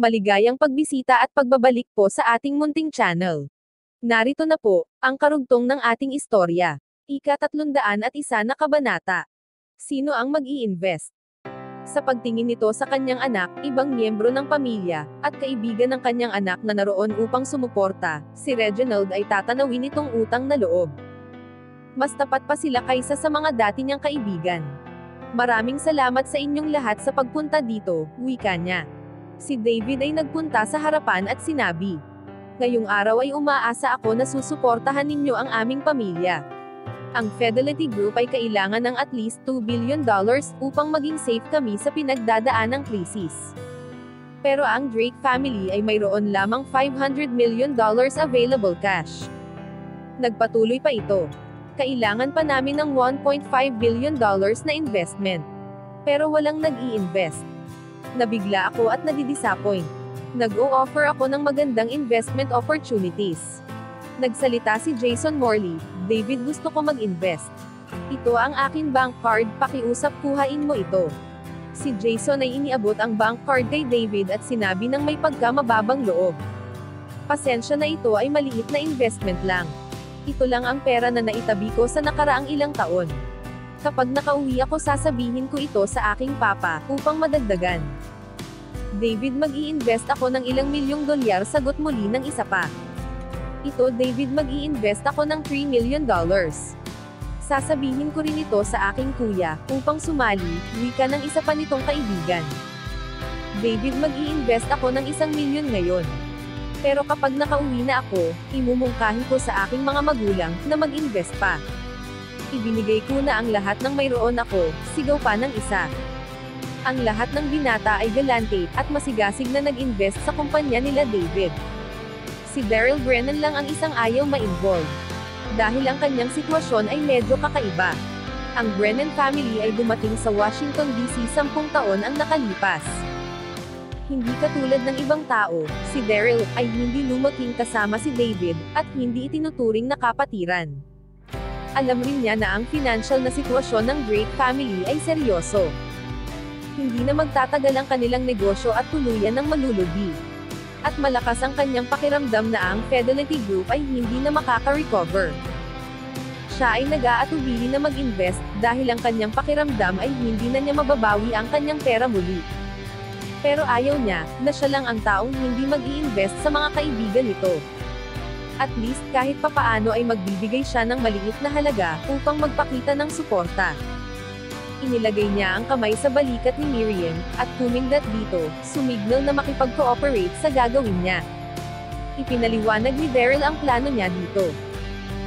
Maligayang pagbisita at pagbabalik po sa ating munting channel. Narito na po, ang karugtong ng ating istorya. Ika-301 na kabanata. Sino ang mag-i-invest? Sa pagtingin nito sa kanyang anak, ibang miyembro ng pamilya, at kaibigan ng kanyang anak na naroon upang sumuporta, si Reginald ay tatanawin itong utang na loob. Mas tapat pa sila kaysa sa mga dati niyang kaibigan. Maraming salamat sa inyong lahat sa pagpunta dito, wika niya. Si David ay nagpunta sa harapan at sinabi, "Ngayong araw ay umaasa ako na susuportahan ninyo ang aming pamilya. Ang Fidelity Group ay kailangan ng at least $2 billion upang maging safe kami sa pinagdadaanang krisis. Pero ang Drake family ay mayroon lamang $500 million available cash." Nagpatuloy pa ito. "Kailangan pa namin ng $1.5 billion na investment. Pero walang nag-i-invest. Nabigla ako at nadidisappoint. Nag-o-offer ako ng magandang investment opportunities." Nagsalita si Jason Morley, "David, gusto ko mag-invest. Ito ang aking bank card, pakiusap kuhain mo ito." Si Jason ay iniabot ang bank card kay David at sinabi ng may pagkamababang loob, "Pasensya na, ito ay maliit na investment lang. Ito lang ang pera na naitabi ko sa nakaraang ilang taon. Kapag nakauwi ako sasabihin ko ito sa aking papa, upang madagdagan." "David, mag-i-invest ako ng ilang milyong dolyar," sagot muli ng isa pa. "Ito David, mag-i-invest ako ng $3 million. Sasabihin ko rin ito sa aking kuya, upang sumali," wika ng isa pa nitong kaibigan. "David, mag-i-invest ako ng $1 milyon ngayon. Pero kapag nakauwi na ako, imumungkahi ko sa aking mga magulang, na mag-invest pa. Ibinigay ko na ang lahat ng mayroon ako," sigaw pa ng isa. Ang lahat ng binata ay galante, at masigasig na nag-invest sa kumpanya nila David. Si Daryl Brennan lang ang isang ayaw ma-involve. Dahil ang kanyang sitwasyon ay medyo kakaiba. Ang Brennan family ay dumating sa Washington DC 10 taon ang nakalipas. Hindi katulad ng ibang tao, si Daryl ay hindi lumaking kasama si David, at hindi itinuturing na kapatiran. Alam rin niya na ang financial na sitwasyon ng Drake family ay seryoso. Hindi na magtatagal ang kanilang negosyo at tuluyan ng malulugi. At malakas ang kanyang pakiramdam na ang Fidelity Group ay hindi na makaka-recover. Siya ay nag-aatubili na mag-invest, dahil ang kanyang pakiramdam ay hindi na niya mababawi ang kanyang pera muli. Pero ayaw niya, na siya lang ang taong hindi mag-i-invest sa mga kaibigan nito. At least kahit papaano ay magbibigay siya ng maliit na halaga, upang magpakita ng suporta. Inilagay niya ang kamay sa balikat ni Miriam, at humindat dito, sumignal na makipag-cooperate sa gagawin niya. Ipinaliwanag ni Daryl ang plano niya dito.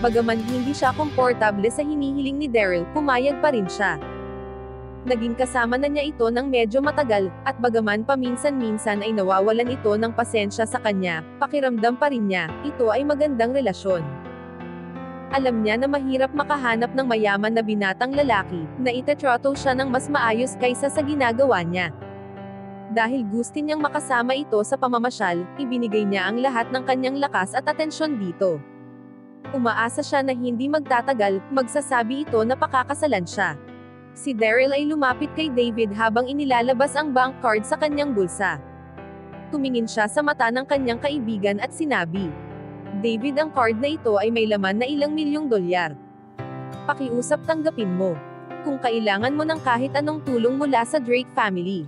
Bagaman hindi siya komportable sa hinihiling ni Daryl, pumayag pa rin siya. Naging kasama na niya ito ng medyo matagal, at bagaman paminsan-minsan ay nawawalan ito ng pasensya sa kanya, pakiramdam pa rin niya, ito ay magandang relasyon. Alam niya na mahirap makahanap ng mayaman na binatang lalaki, na itetrato siya ng mas maayos kaysa sa ginagawa niya. Dahil gusto niyang makasama ito sa pamamasyal, ibinigay niya ang lahat ng kanyang lakas at atensyon dito. Umaasa siya na hindi magtatagal, magsasabi ito na pakakasalan siya. Si Daryl ay lumapit kay David habang inilalabas ang bank card sa kanyang bulsa. Tumingin siya sa mata ng kanyang kaibigan at sinabi, "David, ang card na ito ay may laman na ilang milyong dolyar. Pakiusap tanggapin mo. Kung kailangan mo ng kahit anong tulong mula sa Drake family,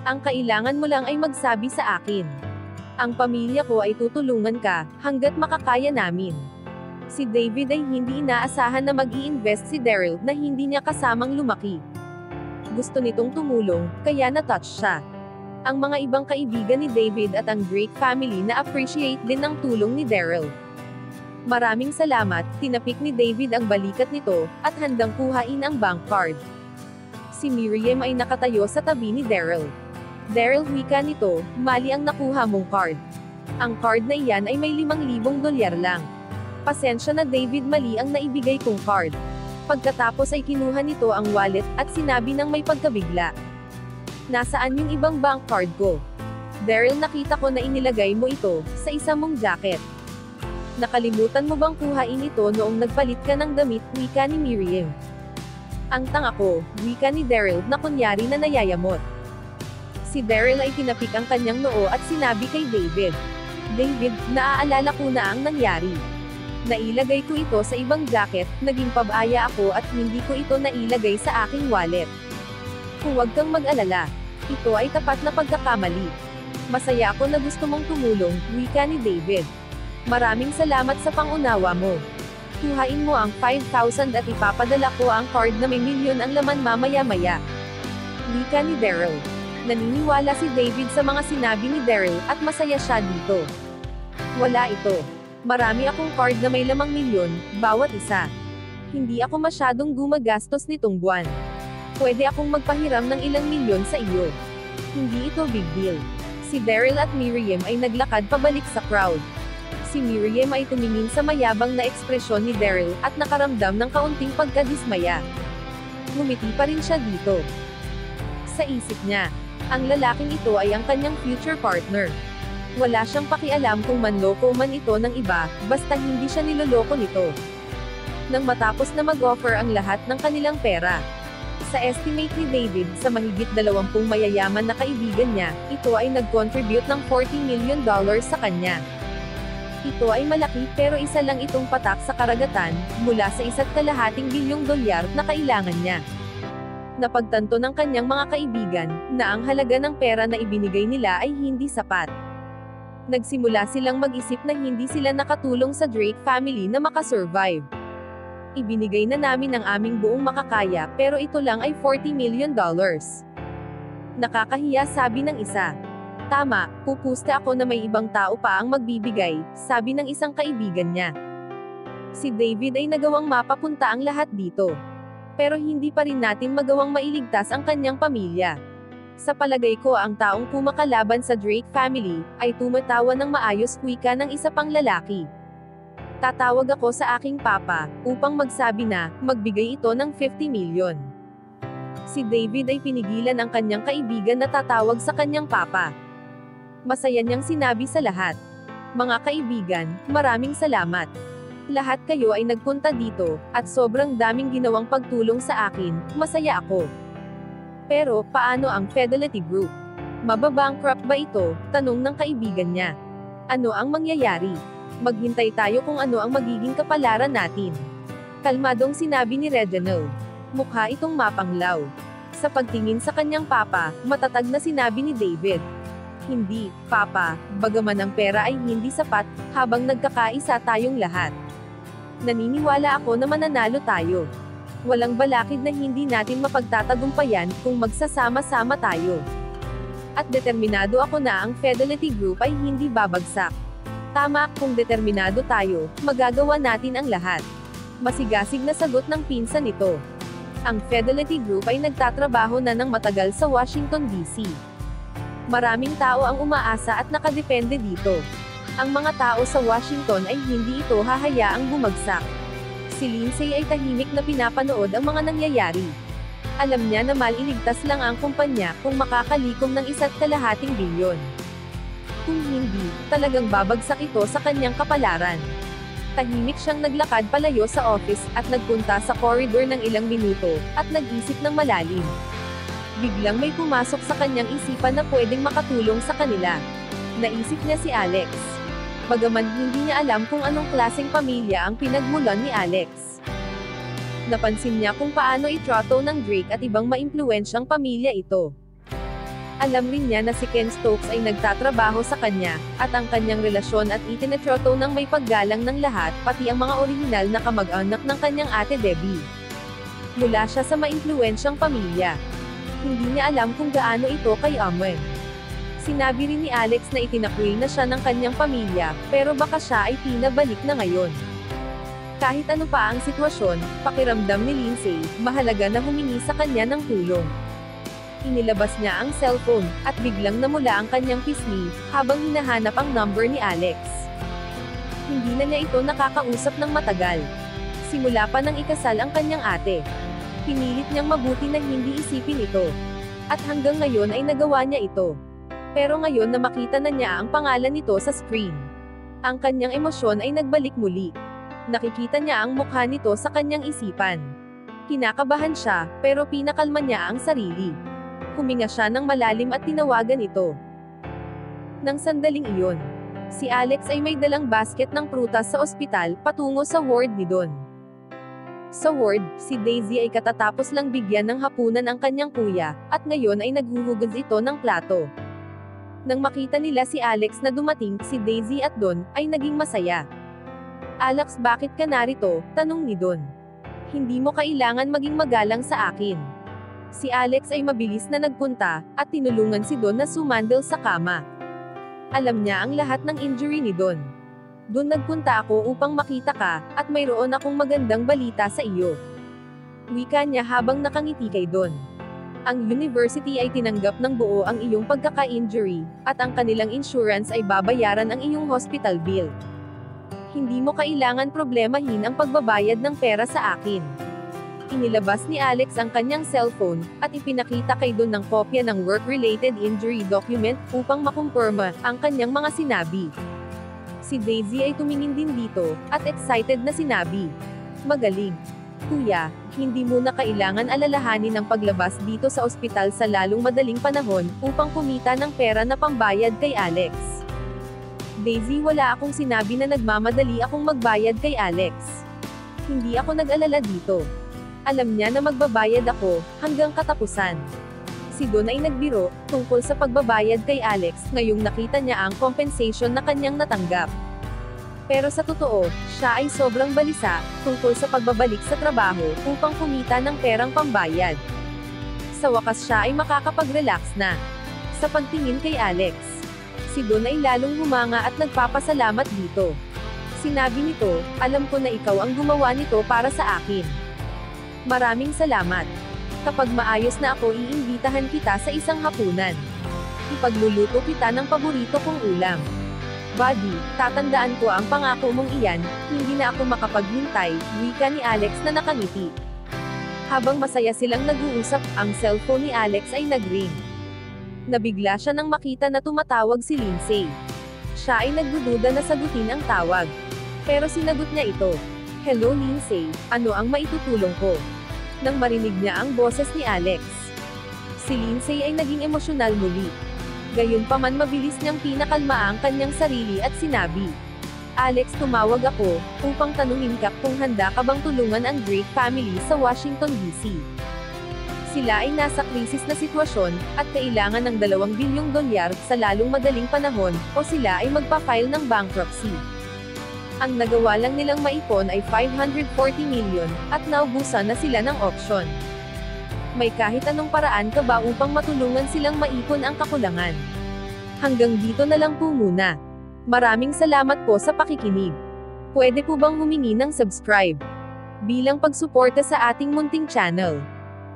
ang kailangan mo lang ay magsabi sa akin. Ang pamilya ko ay tutulungan ka, hanggat makakaya namin." Si David ay hindi inaasahan na mag-i-invest si Daryl, na hindi niya kasamang lumaki. Gusto nitong tumulong, kaya na-touch siya. Ang mga ibang kaibigan ni David at ang Drake family na-appreciate din ang tulong ni Daryl. "Maraming salamat," tinapik ni David ang balikat nito, at handang kuhain ang bank card. Si Miriam ay nakatayo sa tabi ni Daryl. "Daryl," wika nito, "mali ang nakuha mong card. Ang card na iyan ay may $5,000 lang. Pasensya na David, mali ang naibigay kong card." Pagkatapos ay kinuha nito ang wallet, at sinabi ng may pagkabigla, "Nasaan yung ibang bank card ko? Daryl, nakita ko na inilagay mo ito sa isa mong jacket. Nakalimutan mo bang kuhain ito noong nagpalit ka ng damit?" wika ni Miriam. "Ang tanga ko," wika ni Daryl, na kunyari na nayayamot. Si Daryl ay tinapik ang kanyang noo at sinabi kay David, "David, naaalala ko na ang nangyari. Nailagay ko ito sa ibang jacket, naging pabaya ako at hindi ko ito nailagay sa aking wallet. Huwag kang mag-alala. Ito ay tapat na pagkakamali. Masaya ako na gusto mong tumulong," wika ni David. "Maraming salamat sa pangunawa mo. Kuhain mo ang 5,000 at ipapadala ko ang card na may milyon ang laman mamaya-maya," wika ni Daryl. Naniniwala si David sa mga sinabi ni Daryl at masaya siya dito. "Wala ito. Marami akong card na may lamang milyon, bawat isa. Hindi ako masyadong gumagastos nitong buwan. Pwede akong magpahiram ng ilang milyon sa iyo. Hindi ito big deal." Si Daryl at Miriam ay naglakad pabalik sa crowd. Si Miriam ay tumingin sa mayabang na ekspresyon ni Daryl at nakaramdam ng kaunting pagkadismaya. Ngumiti pa rin siya dito. Sa isip niya, ang lalaking ito ay ang kanyang future partner. Wala siyang pakialam kung manloko man ito ng iba, basta hindi siya niloloko nito. Nang matapos na mag-offer ang lahat ng kanilang pera, sa estimate ni David sa mahigit 20 mayayaman na kaibigan niya, ito ay nag-contribute ng $40 million sa kanya. Ito ay malaki pero isa lang itong patak sa karagatan, mula sa $1.2 bilyong na kailangan niya. Napagtanto ng kanyang mga kaibigan, na ang halaga ng pera na ibinigay nila ay hindi sapat. Nagsimula silang mag-isip na hindi sila nakatulong sa Drake family na makasurvive. "Ibinigay na namin ang aming buong makakaya pero ito lang ay $40 million. Nakakahiya," sabi ng isa. "Tama, pupuste ako na may ibang tao pa ang magbibigay," sabi ng isang kaibigan niya. Si David ay nagawang mapapunta ang lahat dito. Pero hindi pa rin natin magawang mailigtas ang kanyang pamilya. Sa palagay ko ang taong kumakalaban sa Drake family, ay tumatawa ng maayos, wika ng isa pang lalaki. "Tatawag ako sa aking papa, upang magsabi na, magbigay ito ng 50 million. Si David ay pinigilan ang kanyang kaibigan na tatawag sa kanyang papa. Masaya niyang sinabi sa lahat, "Mga kaibigan, maraming salamat. Lahat kayo ay nagpunta dito, at sobrang daming ginawang pagtulong sa akin, masaya ako. Pero, paano ang Fidelity Group? Mababankrupt ba ito?" tanong ng kaibigan niya. "Ano ang mangyayari? Maghintay tayo kung ano ang magiging kapalaran natin." Kalmadong sinabi ni Reginald. Mukha itong mapanglaw. Sa pagtingin sa kanyang papa, matatag na sinabi ni David, "Hindi, papa, bagaman ang pera ay hindi sapat, habang nagkakaisa tayong lahat. Naniniwala ako na mananalo tayo. Walang balakid na hindi natin mapagtatagumpayan kung magsasama-sama tayo. At determinado ako na ang Fidelity Group ay hindi babagsak. Tama, kung determinado tayo, magagawa natin ang lahat." Masigasig na sagot ng pinsan nito. Ang Fidelity Group ay nagtatrabaho na ng matagal sa Washington, D.C. Maraming tao ang umaasa at nakadepende dito. Ang mga tao sa Washington ay hindi ito hahayaang bumagsak. Si Lindsay ay tahimik na pinapanood ang mga nangyayari. Alam niya na maliligtas lang ang kumpanya kung makakalikom ng $1.2 bilyon. Kung hindi, talagang babagsak ito sa kanyang kapalaran. Tahimik siyang naglakad palayo sa office at nagpunta sa corridor ng ilang minuto, at nag-isip ng malalim. Biglang may pumasok sa kanyang isipan na pwedeng makatulong sa kanila. Naisip niya si Alex. Bagaman hindi niya alam kung anong klaseng pamilya ang pinagmulan ni Alex. Napansin niya kung paano itrato ng Drake at ibang maimpluwensyang pamilya ito. Alam rin niya na si Ken Stokes ay nagtatrabaho sa kanya, at ang kanyang relasyon at itinatrato ng may paggalang ng lahat, pati ang mga orihinal na kamag-anak ng kanyang ate Debbie. Mula siya sa maimpluwensyang pamilya. Hindi niya alam kung gaano ito kay Amwen. Sinabi rin ni Alex na itinakwil na siya ng kanyang pamilya, pero baka siya ay pinabalik na ngayon. Kahit ano pa ang sitwasyon, pakiramdam ni Lindsay, mahalaga na humingi sa kanya ng tulong. Inilabas niya ang cellphone, at biglang namula ang kanyang pisngi, habang hinahanap ang number ni Alex. Hindi na niya ito nakakausap ng matagal. Simula pa nang ikasal ang kanyang ate. Pinilit niyang mabuti na hindi isipin ito. At hanggang ngayon ay nagawa niya ito. Pero ngayon na makita na niya ang pangalan nito sa screen, ang kanyang emosyon ay nagbalik muli. Nakikita niya ang mukha nito sa kanyang isipan. Kinakabahan siya, pero pinakalma niya ang sarili. Huminga siya ng malalim at tinawagan ito. Nang sandaling iyon, si Alex ay may dalang basket ng prutas sa ospital, patungo sa ward ni Don. Sa ward, si Daisy ay katatapos lang bigyan ng hapunan ang kanyang kuya, at ngayon ay naghuhugas ito ng plato. Nang makita nila si Alex na dumating, si Daisy at Don, ay naging masaya. "Alex, bakit ka narito?" tanong ni Don. "Hindi mo kailangan maging magalang sa akin." Si Alex ay mabilis na nagpunta, at tinulungan si Don na sumandal sa kama. Alam niya ang lahat ng injury ni Don. "Doon nagpunta ako upang makita ka, at mayroon akong magandang balita sa iyo." Wika niya habang nakangiti kay Don. "Ang university ay tinanggap ng buo ang iyong pagkaka-injury, at ang kanilang insurance ay babayaran ang iyong hospital bill. Hindi mo kailangan problemahin ang pagbabayad ng pera sa akin." Inilabas ni Alex ang kanyang cellphone, at ipinakita kay Don ng kopya ng work-related injury document, upang makumpirma ang kanyang mga sinabi. Si Daisy ay tumingin din dito, at excited na sinabi, "Magaling. Kuya, hindi mo na kailangan alalahanin ang paglabas dito sa ospital sa lalong madaling panahon, upang kumita ng pera na pambayad kay Alex." "Daisy, wala akong sinabi na nagmamadali akong magbayad kay Alex. Hindi ako nag-alala dito. Alam niya na magbabayad ako, hanggang katapusan." Si Don ay nagbiro, tungkol sa pagbabayad kay Alex, ngayong nakita niya ang compensation na kanyang natanggap. Pero sa totoo, siya ay sobrang balisa, tungkol sa pagbabalik sa trabaho, upang kumita ng perang pambayad. Sa wakas siya ay makakapag-relax na. Sa pagtingin kay Alex, si Don ay lalong humanga at nagpapasalamat dito. Sinabi nito, "Alam ko na ikaw ang gumawa nito para sa akin. Maraming salamat. Kapag maayos na ako, iimbitahan kita sa isang hapunan. Ipagluluto kita ng paborito kong ulam. Buddy, tatandaan ko ang pangako mong iyan, hindi na ako makapaghintay," wika ni Alex na nakangiti. Habang masaya silang nag-uusap, ang cellphone ni Alex ay nag-ring. Nabigla siya nang makita na tumatawag si Lindsay. Siya ay nagdududa na sagutin ang tawag. Pero sinagot niya ito. "Hello Lindsay, ano ang maitutulong ko?" Nang marinig niya ang boses ni Alex, si Lindsay ay naging emosyonal muli. Gayunpaman mabilis niyang pinakalma ang kanyang sarili at sinabi, "Alex, tumawag ako, upang tanungin ka kung handa ka bang tulungan ang Drake family sa Washington DC. Sila ay nasa krisis na sitwasyon, at kailangan ng $2 bilyong sa lalong madaling panahon, o sila ay magpa-file ng bankruptcy. Ang nagawa lang nilang maipon ay $540 million, at naubusan na sila ng opsyon. May kahit anong paraan ka ba upang matulungan silang maipon ang kakulangan? Hanggang dito na lang po muna. Maraming salamat po sa pakikinig. Pwede po bang humingi ng subscribe bilang pagsuporta sa ating munting channel?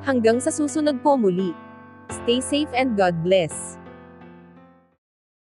Hanggang sa susunod po muli. Stay safe and God bless.